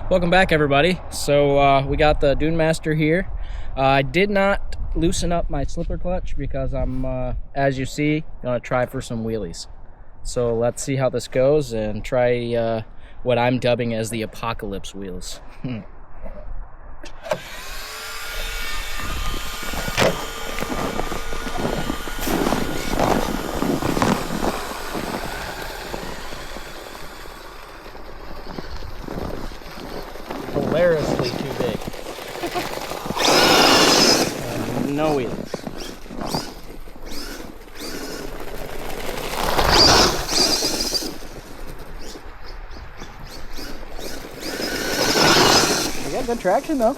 Welcome back, everybody. So we got the Dune Master here. I did not loosen up my slipper clutch because I'm, as you see, gonna try for some wheelies. So let's see how this goes and try what I'm dubbing as the apocalypse wheels. Hilariously too big. And no wheels. We got good traction though.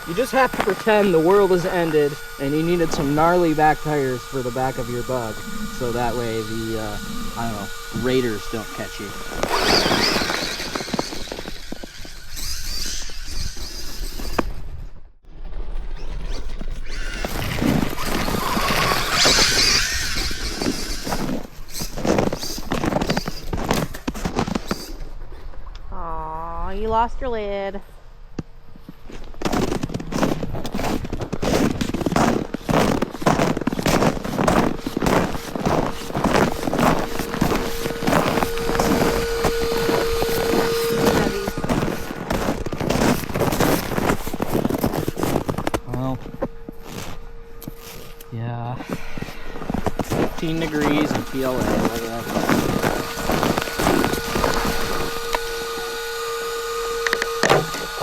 You just have to pretend the world has ended and you needed some gnarly back tires for the back of your bug, so that way the, I don't know, raiders don't catch you. Aw, you lost your lid. Well, yeah, 15 degrees and PLA, look at that.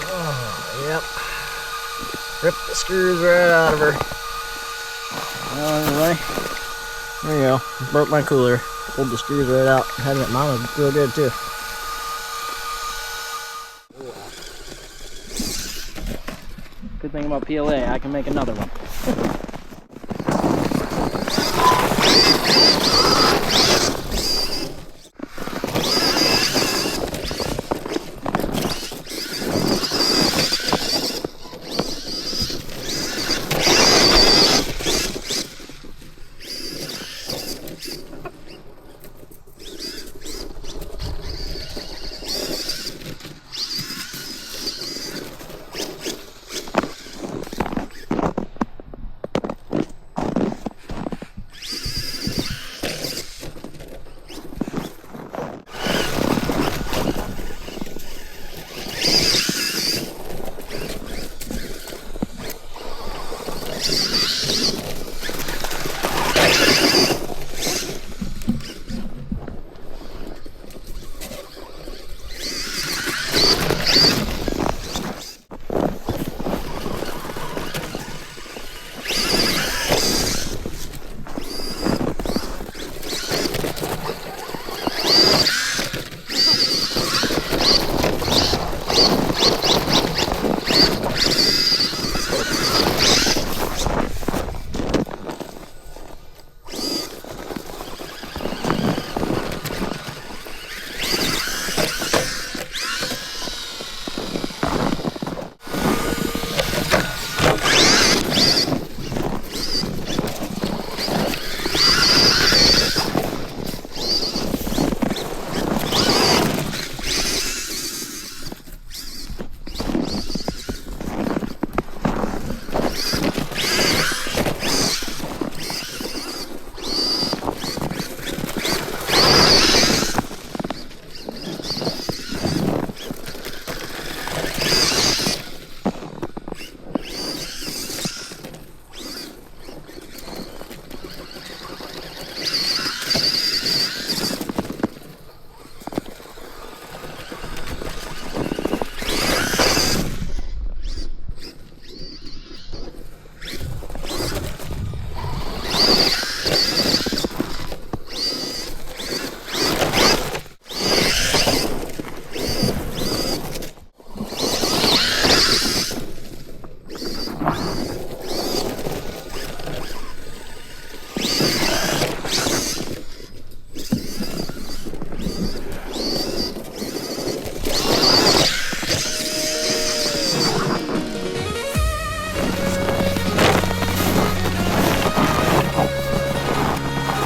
Oh, yep. Ripped the screws right out of her. Well, anyway, there you go. Broke my cooler. Pulled the screws right out. Had it mounted real good too. Good thing about PLA, I can make another one.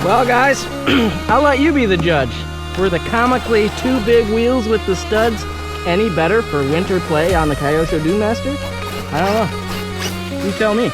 Well, guys, I'll let you be the judge. Were the comically too big wheels with the studs any better for winter play on the Kyosho Dune Master? I don't know. You tell me.